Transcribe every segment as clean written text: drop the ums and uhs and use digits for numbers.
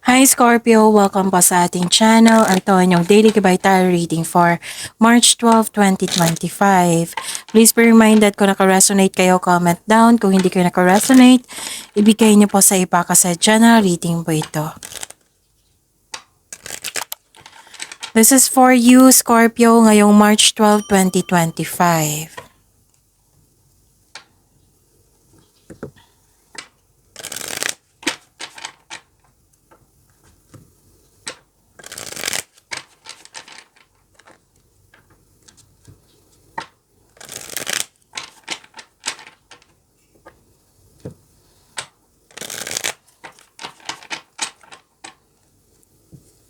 Hi Scorpio! Welcome po sa ating channel. Ito ang inyong daily vital reading for March 12, 2025. Please be reminded kung naka-resonate kayo, comment down. Kung hindi kayo naka-resonate, ibigay niyo po sa iba kasi general reading po ito. This is for you, Scorpio, ngayong March 12, 2025.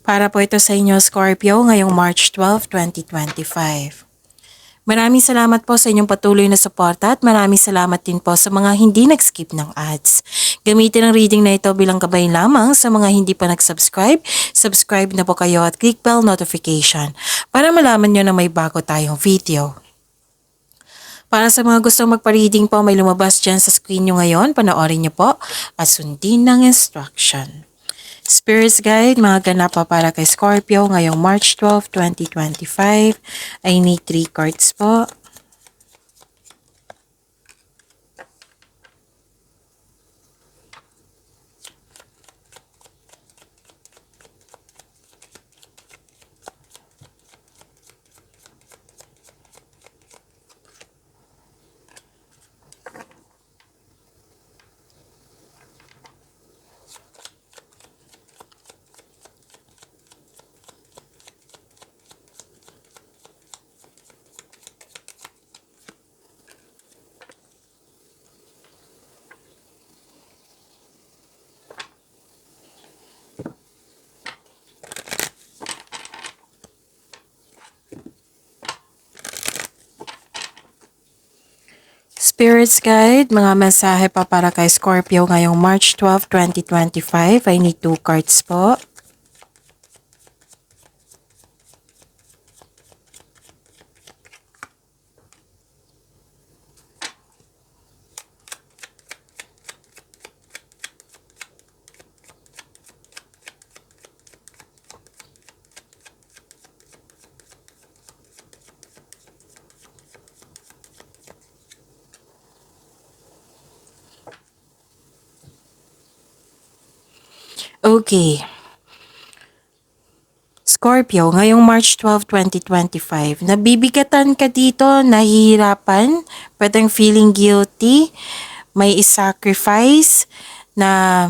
Para po ito sa inyo, Scorpio, ngayong March 12, 2025. Maraming salamat po sa inyong patuloy na suporta at maraming salamat din po sa mga hindi nag-skip ng ads. Gamitin ang reading na ito bilang gabay lamang sa mga hindi pa nag-subscribe. Subscribe na po kayo at click bell notification para malaman nyo na may bago tayong video. Para sa mga gustong magpa-reading po, may lumabas dyan sa screen nyo ngayon. Panoorin nyo po at sundin ng instruction. Spirits Guide, mga ganap pa para kay Scorpio ngayong March 12, 2025. I need 3 cards po. Spirits Guide, mga mensahe pa para kay Scorpio ngayong March 12, 2025. I need 2 cards po. Okay. Scorpio, ngayong March 12, 2025, nabibigatan ka dito, nahihirapan, pwedeng feeling guilty, may sacrifice na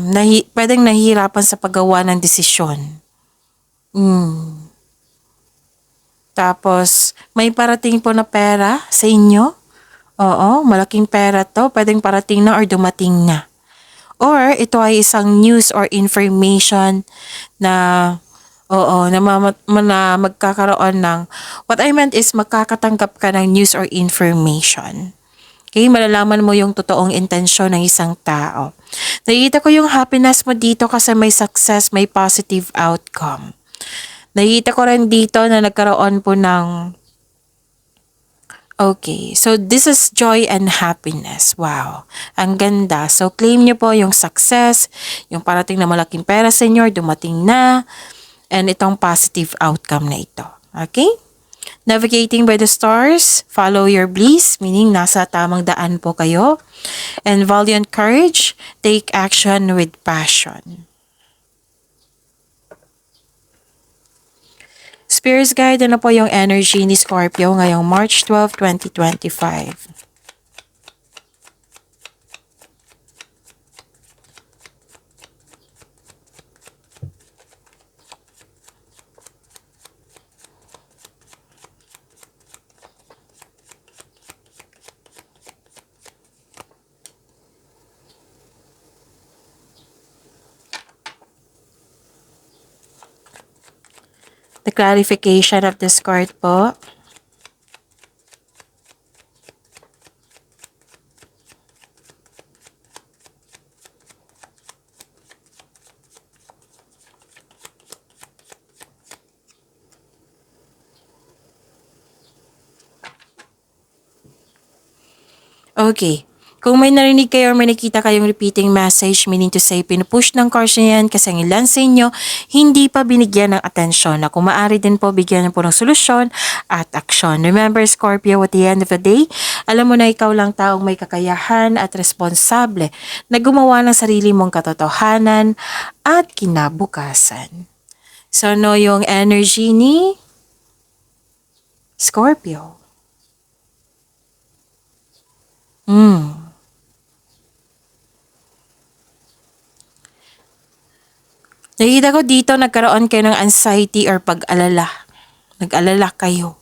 pwedeng nahihirapan sa paggawa ng desisyon. Tapos, may parating po na pera sa inyo. Oo, malaking pera to, pwedeng parating na or dumating na. Or ito ay isang news or information na na magkakaroon ng, what I meant is magkakatanggap ka ng news or information. Okay, malalaman mo yung totoong intensyon ng isang tao. Nakikita ko yung happiness mo dito kasi may success, may positive outcome. Nakikita ko rin dito na nagkaroon po ng okay, so this is joy and happiness. Wow, ang ganda. So claim nyo po yung success, yung parating na malaking pera sa inyo, dumating na, and itong positive outcome na ito. Okay? Navigating by the stars, follow your bliss, meaning nasa tamang daan po kayo. And valiant courage, take action with passion. Spirits Guide, ano po yung energy ni Scorpio ngayong March 12, 2025? The clarification of this card po. Okay. Kung may narinig kayo or may nakita kayong repeating message, meaning to say, pinupush ng cards na yan kasi ang ilan sa inyo hindi pa binigyan ng atensyon na kung maaari din po bigyan niyo po ng solusyon at aksyon. Remember Scorpio, at the end of the day, alam mo na ikaw lang taong may kakayahan at responsable na gumawa ng sarili mong katotohanan at kinabukasan. So ano yung energy ni Scorpio? Nakikita ko dito nagkaroon kayo ng anxiety or pag-alala. Nag-alala kayo.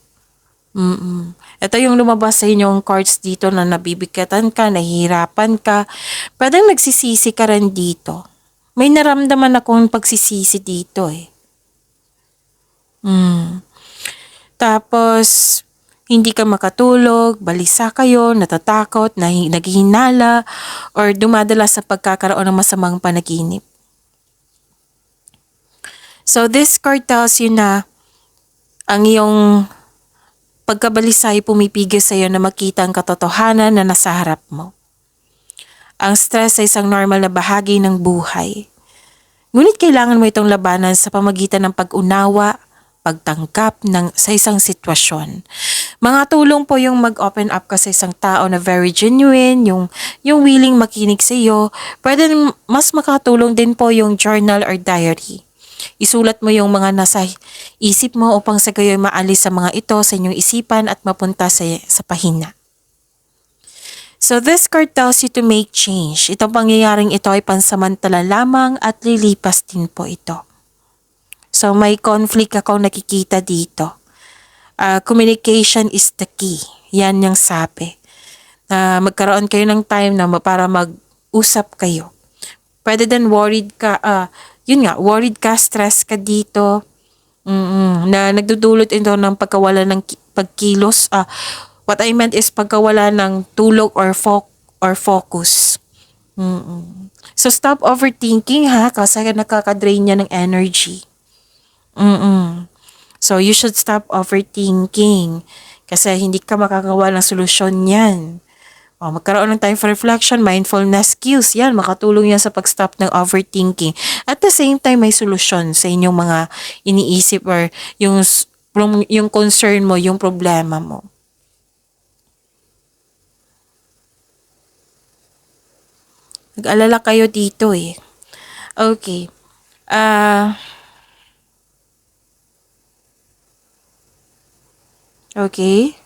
Ito yung lumabas sa inyong cards dito na nabibigatan ka, nahihirapan ka. Pwedeng nagsisisi ka rin dito. May naramdaman akong pagsisisi dito eh. Tapos, hindi ka makatulog, balisa kayo, natatakot, naghihinala, or dumadala sa pagkakaroon ng masamang panaginip. So this card tells you na ang iyong pagkabalisa ay pumipigil sa iyo na makita ang katotohanan na nasa harap mo. Ang stress ay isang normal na bahagi ng buhay. Ngunit kailangan mo itong labanan sa pamagitan ng pag-unawa, pagtangkap sa isang sitwasyon. Mga tulong po yung mag-open up ka sa isang tao na very genuine, yung willing makinig sa iyo. Pwede mas makatulong din po yung journal or diary. Isulat mo yung mga nasa isip mo upang sa gayo'y maalis sa mga ito sa inyong isipan at mapunta sa pahina. So this card tells you to make change. Itong pangyayaring ito ay pansamantala lamang at lilipas din po ito. So may conflict akong nakikita dito. Communication is the key. Yan yung sabi. Magkaroon kayo ng time na para mag-usap kayo. Pwede din worried ka, worried ka, stress ka dito, na nagdudulot ito ng pagkawala ng pagkilos. What I meant is pagkawala ng tulog or focus. So stop overthinking ha, kasi nakaka-drain niya ng energy. So you should stop overthinking kasi hindi ka makagawa ng solusyon yan. Magkaroon ng time for reflection, mindfulness skills, yan, makatulong yan sa pag-stop ng overthinking. At the same time, may solusyon sa inyong mga iniisip or yung concern mo, yung problema mo. Nag-alala kayo dito eh. Okay. Okay.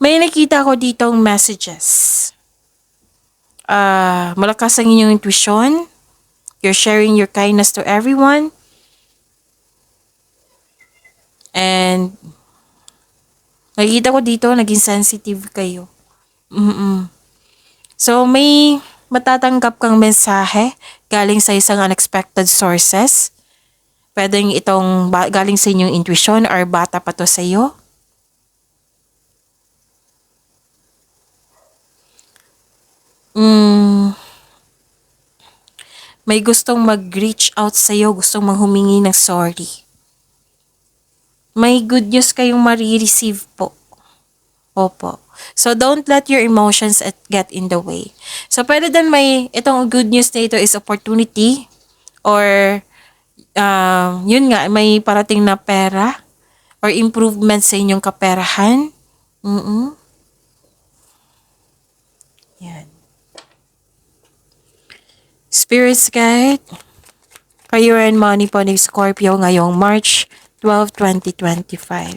May nakita ko ditong messages. Malakas ang inyong intuition. You're sharing your kindness to everyone. And nakikita ko dito, naging sensitive kayo. So may matatanggap kang mensahe galing sa isang unexpected sources. Pwedeng itong galing sa inyong intuition or bata pa to sa iyo. May gustong mag-reach out sa iyo, gustong humingi ng sorry. May good news kayong marireceive po. Opo. So don't let your emotions get in the way. So pwede din itong good news na ito is opportunity or yun nga, may parating na pera or improvement sa inyong kaperahan. Yan. Spirits Guide, Career and Money po ni Scorpio ngayong March 12, 2025.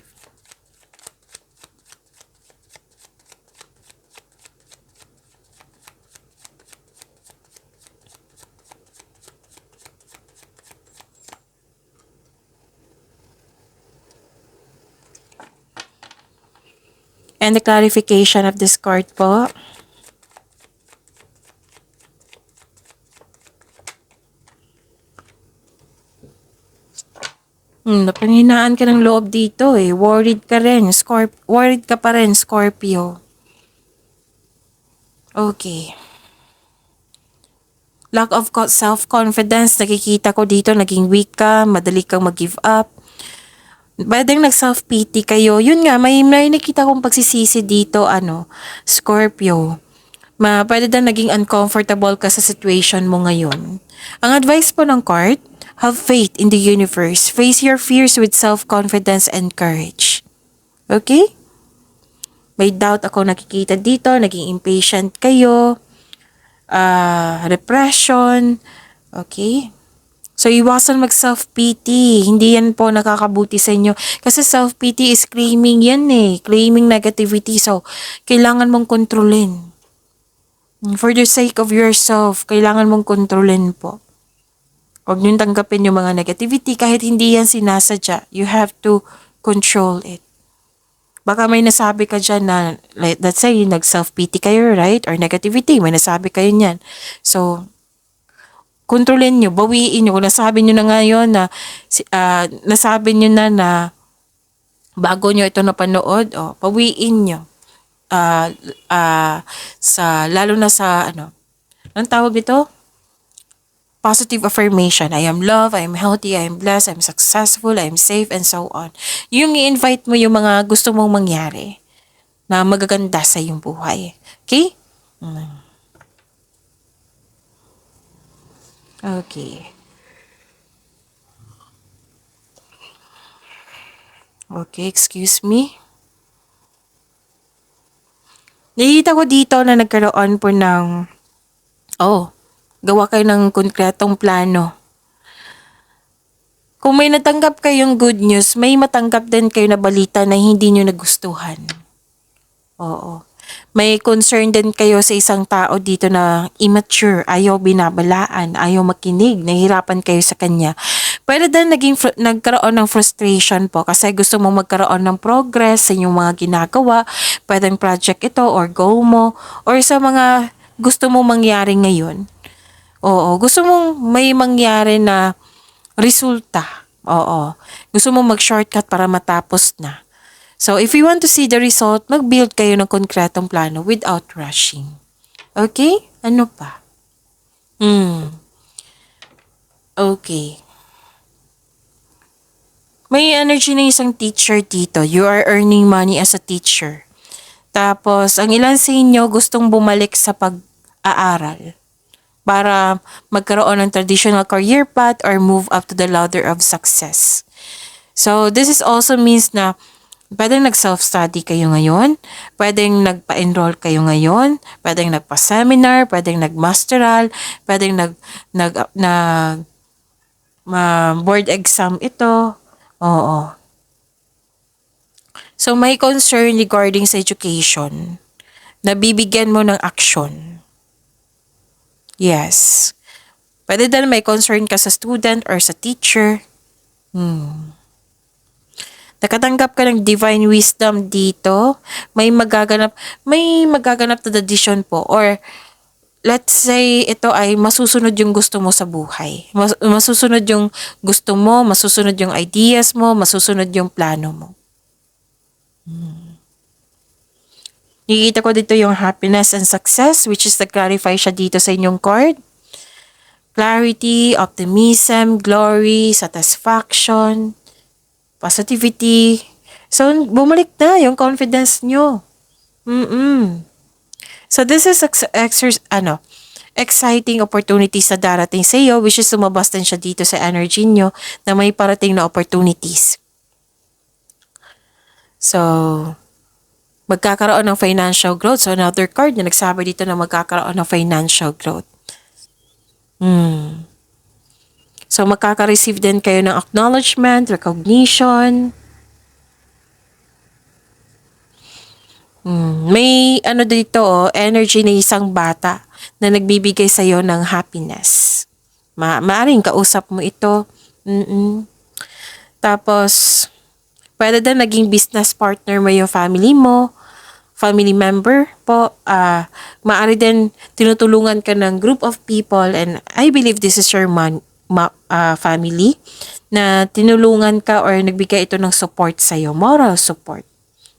And the clarification of this card po. Napanghinaan ka ng loob dito eh. Worried ka rin. Worried ka pa rin, Scorpio. Okay. Lack of self-confidence. Nakikita ko dito, naging weak ka, madali kang mag-give up. Pwedeng nag-self-pity kayo. Yun nga, may nakita kong pagsisisi dito, Scorpio. Pwede daw naging uncomfortable ka sa situation mo ngayon. Ang advice po ng card, have faith in the universe. Face your fears with self-confidence and courage. Okay? May doubt ako nakikita dito, naging impatient kayo, repression, okay? So, iwasan mag-self-pity. Hindi yan po nakakabuti sa inyo. Kasi self-pity is claiming yan claiming negativity. So, kailangan mong kontrolin. For the sake of yourself, kailangan mong kontrolin po. Huwag niyong tanggapin yung mga negativity kahit hindi yan sinasadya. You have to control it. Baka may nasabi ka dyan na, let's say, nag-self-pity kayo, right? Or negativity, may nasabi kayo niyan. So, kontrolin nyo, bawiin nyo. Kung nasabi nyo na ngayon na, nasabi nyo na bago nyo ito napanood, bawiin nyo. Lalo na sa, anong tawag dito? Positive affirmation. I am loved, I am healthy, I am blessed, I am successful, I am safe, and so on. Yung i-invite mo yung mga gusto mong mangyari na magaganda sa iyong buhay. Okay? Okay. Okay, excuse me. Nakikita ko dito na nagkaroon po ng, gawa kayo ng konkretong plano. Kung may natanggap kayong good news, may matanggap din kayo na balita na hindi nyo nagustuhan. Oo. May concern din kayo sa isang tao dito na immature, ayaw binabalaan, ayaw makinig, nahihirapan kayo sa kanya. Pwede din nagkaroon ng frustration po kasi gusto mo magkaroon ng progress sa inyong mga ginagawa, pwedeng project ito or goal mo, or sa mga gusto mo mangyari ngayon. Oo, gusto mong may mangyari na resulta. Oo. Gusto mong mag-shortcut para matapos na. So, if you want to see the result, mag-build kayo ng konkretong plano without rushing. Okay? Ano pa? Okay. May energy na isang teacher dito. You are earning money as a teacher. Tapos, ang ilan sa inyo gustong bumalik sa pag-aaral para magkaroon ng traditional career path or move up to the ladder of success. So, this is also means na pwedeng nag-self-study kayo ngayon, pwedeng nagpa-enroll kayo ngayon, pwedeng nagpa-seminar, pwedeng nag-masteral, pwedeng board exam ito. Oo. So, may concern regarding sa education. Nabibigyan mo ng action. Yes. Pwede din may concern ka sa student or sa teacher. Nakatanggap ka ng divine wisdom dito. May magaganap na decision po. Or let's say ito ay masusunod yung gusto mo sa buhay. Masusunod yung gusto mo, masusunod yung ideas mo, masusunod yung plano mo. Nakikita ko dito yung happiness and success, which is nag-clarify siya dito sa inyong card. Clarity, optimism, glory, satisfaction, positivity. So, bumalik na yung confidence nyo. So, this is exciting opportunities na darating sa iyo, which is sumabas din siya dito sa energy nyo na may parating na opportunities. So, magkakaroon ng financial growth. So, another card na nagsabi dito na magkakaroon ng financial growth. So, makaka-receive din kayo ng acknowledgement, recognition. May dito, energy na isang bata na nagbibigay sa iyo ng happiness. Maaring kausap mo ito. Tapos, pwede din naging business partner mo yung family mo, family member po. Maaari din tinutulungan ka ng group of people, and I believe this is your family na tinulungan ka or nagbigay ito ng support sa'yo, moral support,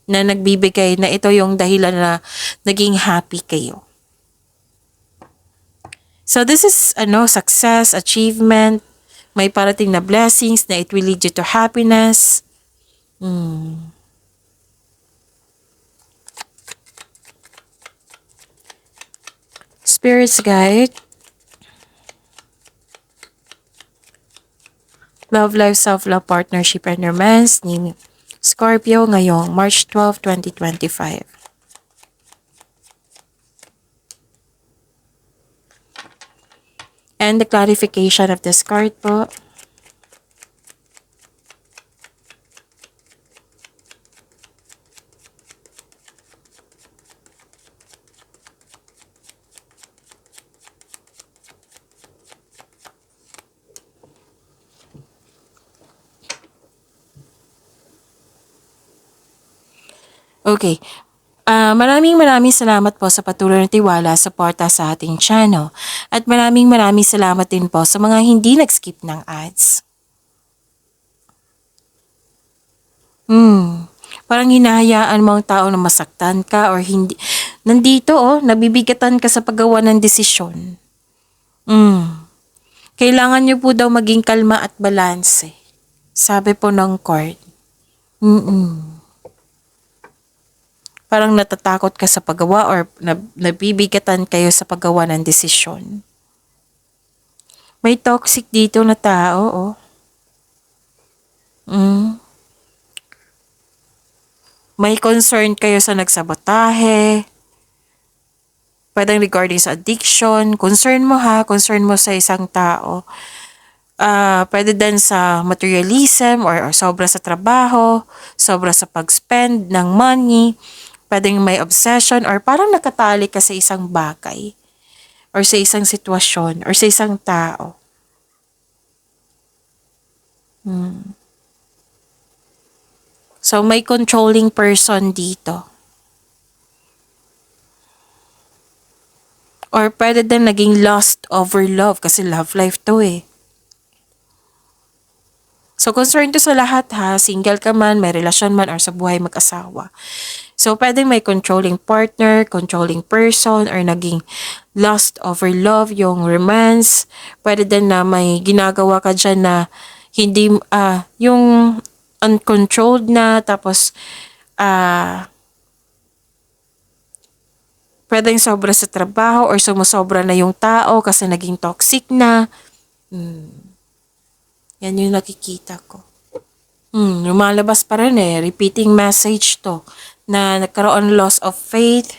na nagbibigay na ito yung dahilan na naging happy kayo. So this is success, achievement, may parating na blessings na it will lead you to happiness. Spirits guide, love life, self-love, partnership, and romance ni Scorpio ngayong March 12, 2025. And the clarification of this card po. Okay. Maraming salamat po sa patuloy na tiwala, suporta sa ating channel. At maraming salamat din po sa mga hindi nag-skip ng ads. Parang hinahayaan mo ang tao na masaktan ka or hindi. Nandito nabibigatan ka sa paggawa ng desisyon. Kailangan niyo po daw maging kalma at balanse. Sabi po ng card. Parang natatakot ka sa paggawa or nabibigatan kayo sa paggawa ng desisyon. May toxic dito na tao, May concern kayo sa nagsabotahe. Pwedeng regarding sa addiction. Concern mo sa isang tao. Pwede din sa materialism or sobra sa trabaho, sobra sa pag-spend ng money. Pwedeng may obsession or parang nakatali ka sa isang bagay or sa isang sitwasyon or sa isang tao. So, may controlling person dito. Or pwede din naging lust over love kasi love life to So, concern to sa lahat single ka man, may relasyon man, or sa buhay mag-asawa. So, pwede may controlling partner, controlling person, or naging lust over love, yung romance. Pwede din na may ginagawa ka dyan na hindi, yung uncontrolled na, tapos, pwedeng sobra sa trabaho or sumusobra na yung tao kasi naging toxic na. Yan yung nakikita ko. Lumalabas pa rin repeating message to na nagkaroon loss of faith,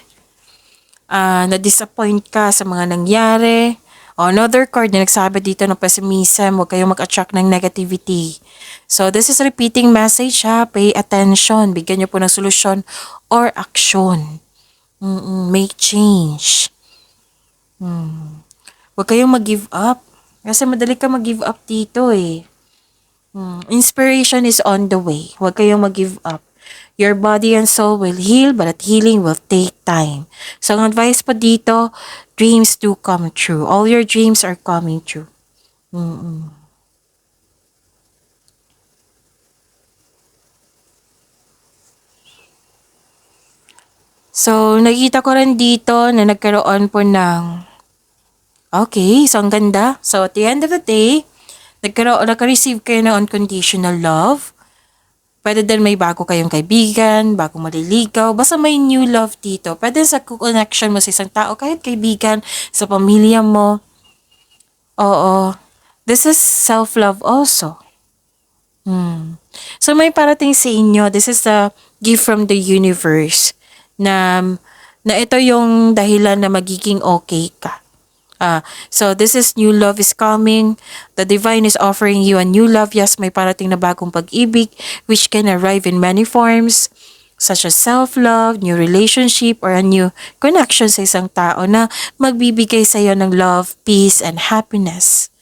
na-disappoint ka sa mga nangyari. Another card na nagsabi dito ng pessimism, huwag kayong mag-attract ng negativity. So, this is repeating message pay attention, bigyan niyo po ng solusyon or action. Make change. Huwag kayong mag-give up. Kasi madali ka mag-give up dito Inspiration is on the way. Huwag kayong mag-give up. Your body and soul will heal, but that healing will take time. So, ang advice po dito, dreams do come true. All your dreams are coming true. So, nakita ko rin dito na nagkaroon po ng okay, so ang ganda. So, at the end of the day, nagka-receive kayo ng unconditional love. Pwede din may bago kayong kaibigan, bagong maliligaw. Basta may new love dito. Pwede sa connection mo sa isang tao, kahit kaibigan, sa pamilya mo. Oo. This is self-love also. So, may parating sa inyo. This is a gift from the universe na ito yung dahilan na magiging okay ka. So this is new love is coming. The divine is offering you a new love. Yes, may parating na bagong pag-ibig which can arrive in many forms such as self-love, new relationship, or a new connection sa isang tao na magbibigay sa iyo ng love, peace, and happiness.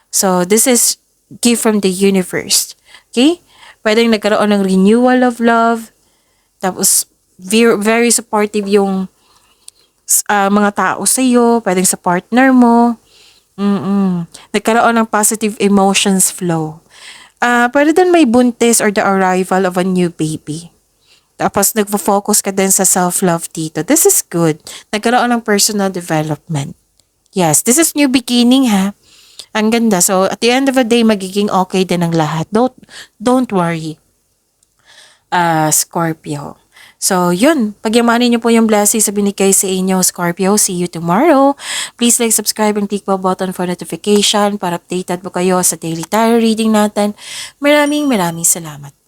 So this is gift from the universe. Okay? Pwedeng nagkaroon ng renewal of love. Tapos very supportive yung mga tao sa iyo, pwedeng sa partner mo. Nagkaroon ng positive emotions flow. Pwede din may buntis or the arrival of a new baby. Tapos nagfo-focus ka din sa self-love dito. This is good. Nagkaroon ng personal development. Yes, this is new beginning Ang ganda. So at the end of the day, magiging okay din ang lahat. Don't worry. Scorpio. So, yun. Pagyamanin niyo po yung blessings sa binigay sa inyo, Scorpio. See you tomorrow. Please like, subscribe, and click the button for notification para updated po kayo sa daily tarot reading natin. Maraming salamat.